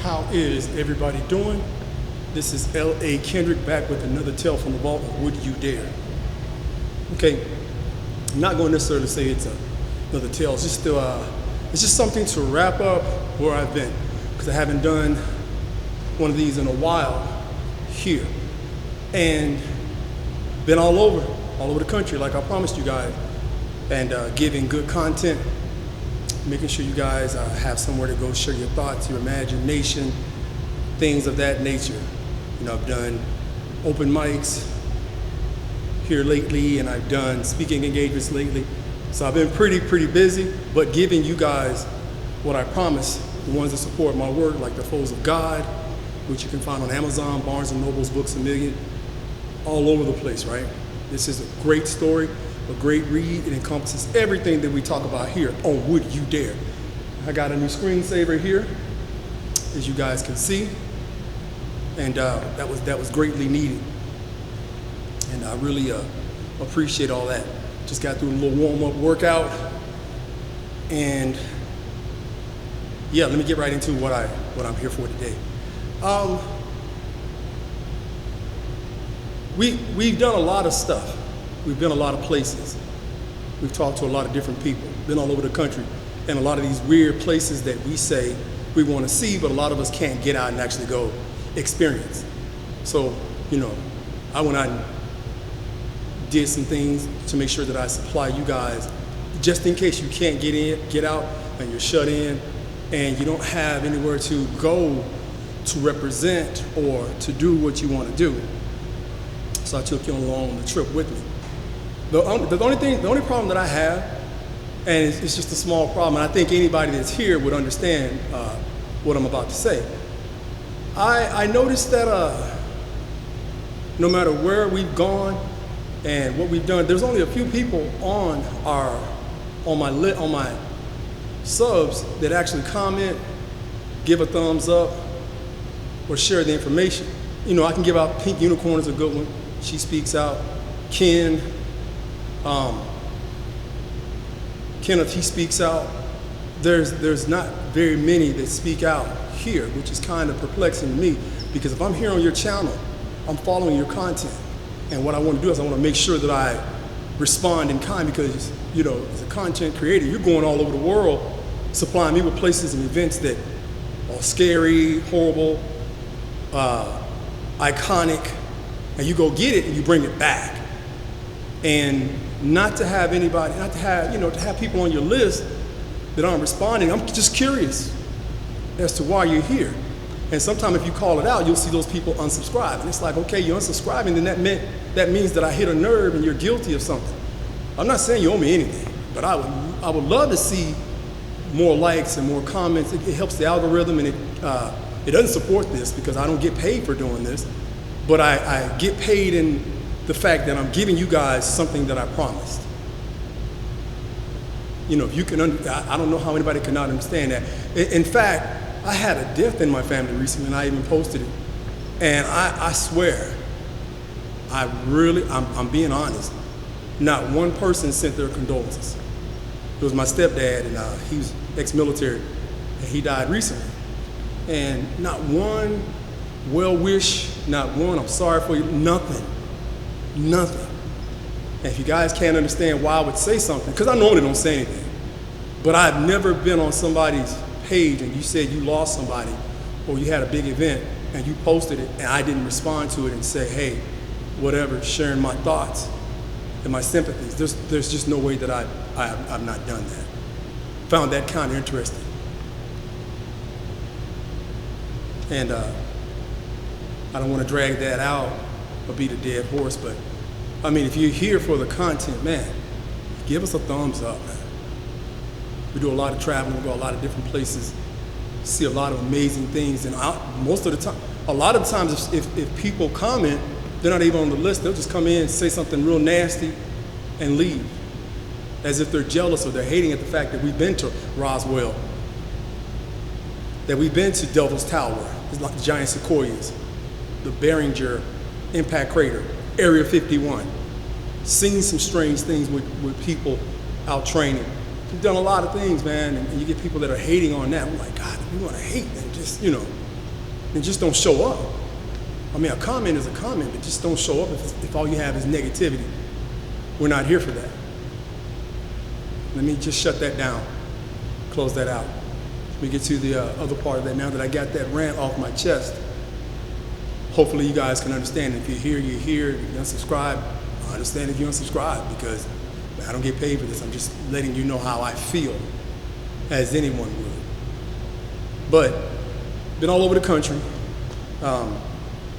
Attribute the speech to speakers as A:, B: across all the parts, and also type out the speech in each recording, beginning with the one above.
A: How is everybody doing? This is L.A. Kendrick back with another tale from the vault of Would You Dare. Okay, I'm not going to necessarily say it's another tale. It's just something to wrap up where I've been, because I haven't done one of these in a while here, and been all over the country, like I promised you guys, and giving good content, making sure you guys have somewhere to go share your thoughts, your imagination, things of that nature. You know, I've done open mics here lately, and I've done speaking engagements lately. So I've been pretty busy, but giving you guys what I promised, the ones that support my work, like The Foes of God, which you can find on Amazon, Barnes & Noble's Books A Million, all over the place, right? This is a great story, a great read. It encompasses everything that we talk about here on Would You Dare. I got a new screensaver here, as you guys can see, and that was greatly needed. And I really appreciate all that. Just got through a little warm-up workout, and yeah, let me get right into what I'm here for today. We've done a lot of stuff. We've been a lot of places. We've talked to a lot of different people, been all over the country, and a lot of these weird places that we say we want to see, but a lot of us can't get out and actually go experience. So, you know, I went out and did some things to make sure that I supply you guys, just in case you can't get out, and you're shut in, and you don't have anywhere to go to represent or to do what you want to do. So I took you along the trip with me. The only problem that I have, and it's just a small problem, and I think anybody that's here would understand what I'm about to say. I noticed that no matter where we've gone and what we've done, there's only a few people on my subs that actually comment, give a thumbs up, or share the information. You know, I can give out Pink Unicorn is a good one. She speaks out. Kenneth, he speaks out. There's not very many that speak out here, which is kind of perplexing to me, because if I'm here on your channel, I'm following your content. And what I want to do is I want to make sure that I respond in kind, because, you know, as a content creator, you're going all over the world supplying me with places and events that are scary, horrible, iconic, and you go get it and you bring it back. And not to have people on your list that aren't responding, I'm just curious as to why you're here. And sometimes if you call it out, you'll see those people unsubscribe. And it's like, okay, you're unsubscribing, then that means that I hit a nerve and you're guilty of something. I'm not saying you owe me anything, but I would love to see more likes and more comments. It helps the algorithm, and it doesn't support this because I don't get paid for doing this, but I get paid in the fact that I'm giving you guys something that I promised. You know, if you can, I don't know how anybody cannot understand that. In fact, I had a death in my family recently, and I even posted it. And I swear, I'm being honest, not one person sent their condolences. It was my stepdad, and he was ex-military, and he died recently. And not one well wish, not one I'm sorry for you, nothing. And if you guys can't understand why I would say something, because I normally don't say anything, but I've never been on somebody's page and you said you lost somebody, or you had a big event and you posted it and I didn't respond to it and say, hey, whatever, sharing my thoughts and my sympathies. There's just no way that I've not done that. Found that kind of interesting. And I don't want to drag that out or beat a dead horse, but I mean, if you're here for the content, man, give us a thumbs up, man. We do a lot of traveling, we go a lot of different places, see a lot of amazing things, and most of the time, a lot of times if people comment, they're not even on the list, they'll just come in and say something real nasty and leave, as if they're jealous or they're hating at the fact that we've been to Roswell, that we've been to Devil's Tower, the giant sequoias, the Behringer impact crater, Area 51, seen some strange things with people out training. We've done a lot of things, man, and you get people that are hating on that. I'm like, God, if you want to hate, then just, you know, then just don't show up. I mean, a comment is a comment, but just don't show up if all you have is negativity. We're not here for that. Let me just shut that down, close that out. Let me get to the other part of that now that I got that rant off my chest. Hopefully you guys can understand. If you're here, you're here. If you unsubscribe, I understand if you unsubscribe, because I don't get paid for this. I'm just letting you know how I feel, as anyone would. But been all over the country.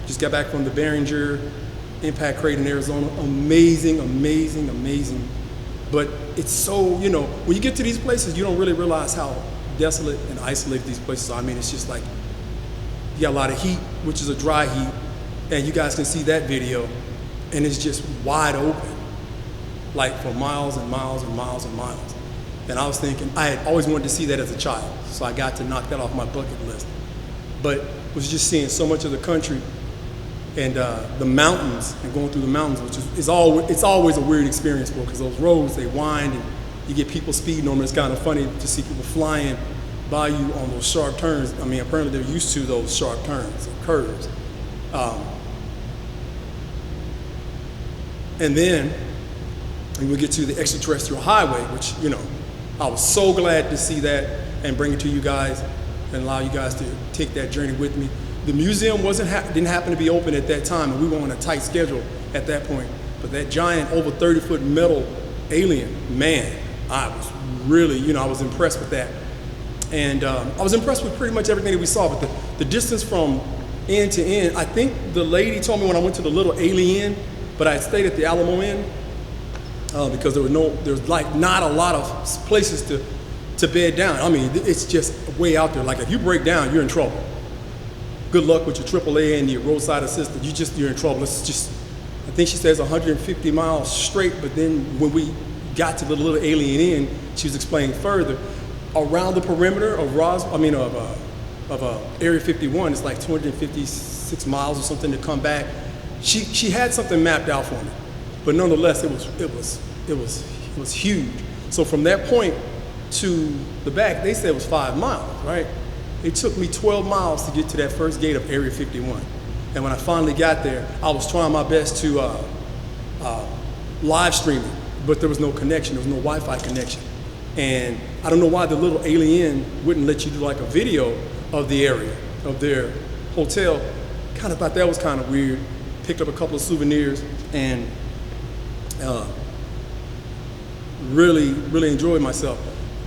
A: Just got back from the Behringer Impact Crate in Arizona. Amazing, amazing, amazing. But it's so, you know, when you get to these places, you don't really realize how desolate and isolated these places are. I mean, it's just like, you got a lot of heat, which is a dry heat, and you guys can see that video, and it's just wide open, like for miles and miles and miles and miles. And I was thinking, I had always wanted to see that as a child, so I got to knock that off my bucket list. But was just seeing so much of the country and the mountains, and going through the mountains, which is always a weird experience, because those roads, they wind, and you get people speeding on them. It's kind of funny to see people flying by you on those sharp turns. I mean, apparently they're used to those sharp turns and curves. And then we get to the extraterrestrial highway, which, you know, I was so glad to see that and bring it to you guys and allow you guys to take that journey with me. The museum didn't happen to be open at that time, and we were on a tight schedule at that point. But that giant, over 30-foot metal alien, man, I was really, you know, I was impressed with that. And I was impressed with pretty much everything that we saw, but the distance from end to end, I think the lady told me when I went to the Little Alien, but I stayed at the Alamo Inn because there's like not a lot of places to bed down. I mean, it's just way out there. Like if you break down, you're in trouble. Good luck with your AAA and your roadside assistant. You're in trouble. It's just, I think she says 150 miles straight, but then when we got to the Little Alien Inn, she was explaining further, around the perimeter of Area 51, it's like 256 miles or something to come back. She had something mapped out for me, but nonetheless, it was huge. So from that point to the back, they said it was 5 miles, right? It took me 12 miles to get to that first gate of Area 51. And when I finally got there, I was trying my best to live stream it, but there was no connection. There was no Wi-Fi connection. And I don't know why the Little Alien wouldn't let you do like a video of the area, of their hotel. Kind of thought that was kind of weird. Picked up a couple of souvenirs and really, really enjoyed myself.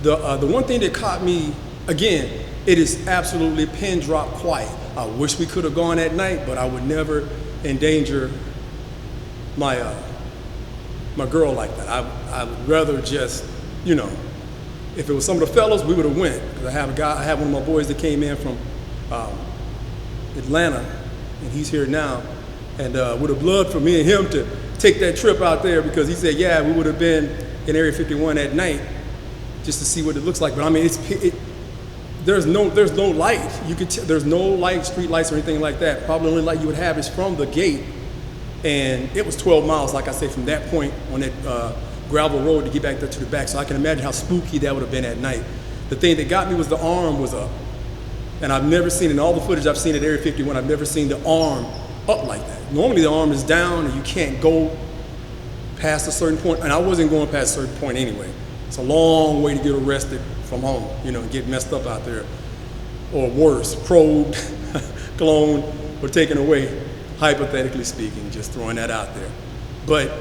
A: The one thing that caught me, again, it is absolutely pin drop quiet. I wish we could have gone at night, but I would never endanger my my girl like that. I would rather just, you know, if it was some of the fellas, we would have went. Because I have one of my boys that came in from Atlanta, and he's here now, and would have loved for me and him to take that trip out there, because he said, yeah, we would have been in Area 51 at night just to see what it looks like. But I mean, there's no light. There's no light, street lights or anything like that. Probably the only light you would have is from the gate. And it was 12 miles, like I said, from that point on that gravel road to get back there to the back. So I can imagine how spooky that would have been at night. The thing that got me was the arm was up. And I've never seen, in all the footage I've seen at Area 51, I've never seen the arm up like that. Normally the arm is down and you can't go past a certain point. And I wasn't going past a certain point anyway. It's a long way to get arrested from home, you know, and get messed up out there. Or worse, probed, cloned, or taken away, hypothetically speaking, just throwing that out there. But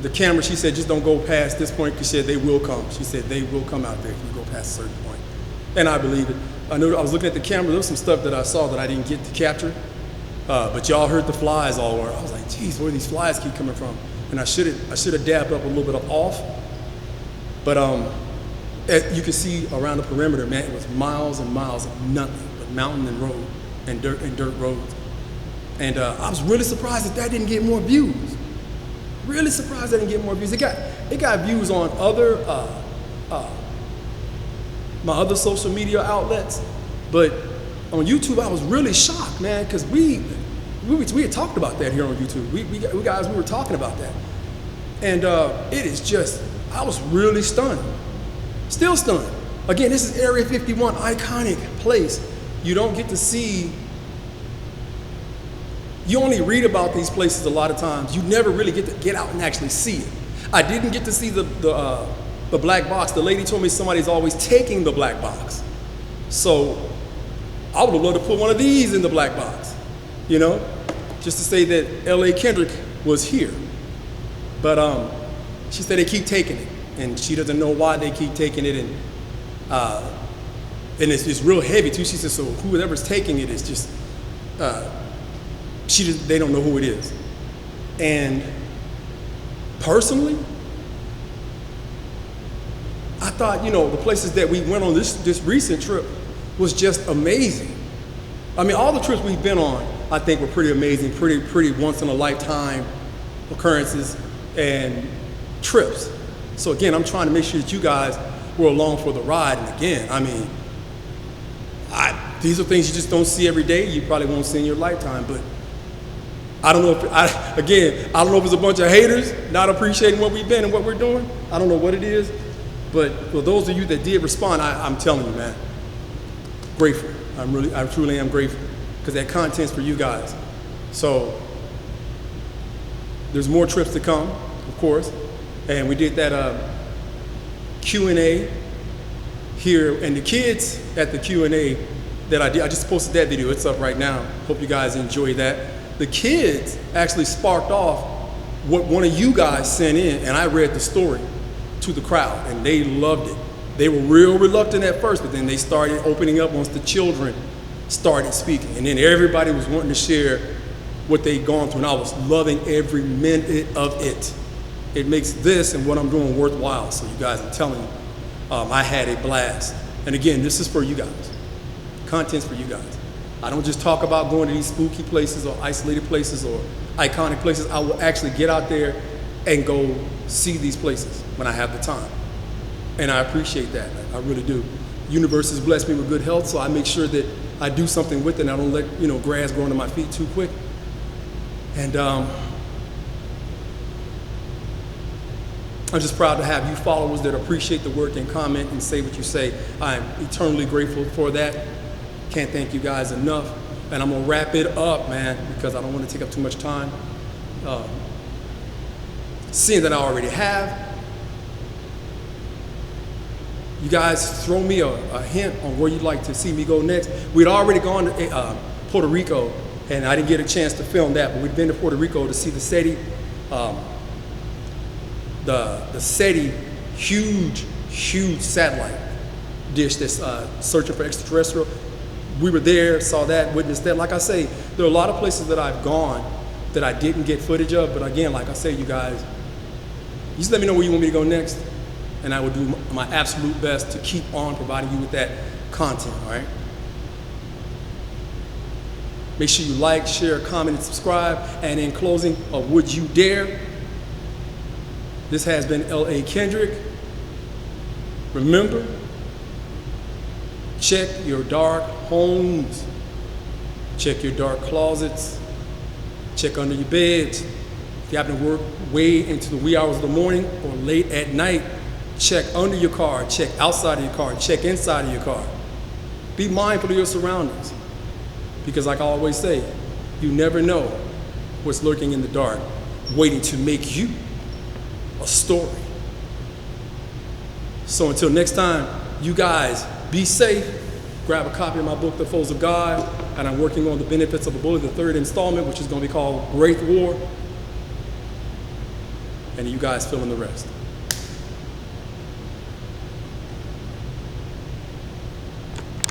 A: the camera, she said, just don't go past this point, because she said they will come. She said they will come out there if you go past a certain point. And I believe it. I know I was looking at the camera, there was some stuff that I saw that I didn't get to capture, but y'all heard the flies all over. I was like, geez, where do these flies keep coming from? And I should have dabbed up a little bit of off. But you can see around the perimeter, man, it was miles and miles of nothing but mountain and road and dirt roads. And I was really surprised that didn't get more views. Really surprised that didn't get more views. It got views on other my other social media outlets, but on YouTube I was really shocked, man, because we had talked about that here on YouTube. We were talking about that, and it is just, I was really stunned. Still stunned. Again, this is Area 51, iconic place. you don't get to see, you only read about these places a lot of times. You never really get to get out and actually see it. I didn't get to see the black box. The lady told me somebody's always taking the black box. So I would have loved to put one of these in the black box, you know, just to say that L.A. Kendrick was here. But she said they keep taking it, and she doesn't know why they keep taking it, and it's real heavy too. She said, so whoever's taking it is just, they don't know who it is. And personally, I thought, you know, the places that we went on this recent trip was just amazing. I mean, all the trips we've been on, I think were pretty amazing, pretty once in a lifetime occurrences and trips. So again, I'm trying to make sure that you guys were along for the ride. And again, I mean, these are things you just don't see every day. You probably won't see in your lifetime, but I don't know if, I don't know if it's a bunch of haters not appreciating what we've been and what we're doing. I don't know what it is, but for those of you that did respond, I'm telling you, man, grateful. I truly am grateful, because that content's for you guys. So there's more trips to come, of course, and we did that Q&A here, and the kids at the Q&A that I did, I just posted that video. It's up right now. Hope you guys enjoy that. The kids actually sparked off what one of you guys sent in, and I read the story to the crowd, and they loved it. They were real reluctant at first, but then they started opening up once the children started speaking, and then everybody was wanting to share what they'd gone through, and I was loving every minute of it. It makes this and what I'm doing worthwhile. So you guys, I'm telling you, I had a blast. And again, this is for you guys. Content's for you guys. I don't just talk about going to these spooky places or isolated places or iconic places. I will actually get out there and go see these places when I have the time. And I appreciate that, I really do. Universe has blessed me with good health, so I make sure that I do something with it and I don't let, you know, grass grow under my feet too quick. And I'm just proud to have you followers that appreciate the work and comment and say what you say. I'm eternally grateful for that. Can't thank you guys enough. And I'm gonna wrap it up, man, because I don't want to take up too much time. Seeing that I already have, you guys throw me a hint on where you'd like to see me go next. We'd already gone to Puerto Rico, and I didn't get a chance to film that, but we'd been to Puerto Rico to see the SETI, the SETI huge satellite dish that's searching for extraterrestrial. We were there, saw that, witnessed that. Like I say, there are a lot of places that I've gone that I didn't get footage of, but again, like I say, you guys, you just let me know where you want me to go next, and I will do my absolute best to keep on providing you with that content, all right? Make sure you like, share, comment, and subscribe. And in closing, would you dare? This has been L.A. Kendrick. Remember, check your dark homes, check your dark closets, check under your beds. If you happen to work way into the wee hours of the morning or late at night, check under your car, check outside of your car, check inside of your car. Be mindful of your surroundings, because like I always say, you never know what's lurking in the dark, waiting to make you a story. So until next time, you guys be safe. Grab a copy of my book, The Foes of God, and I'm working on the benefits of a bully, the third installment, which is going to be called Great War. And you guys fill in the rest.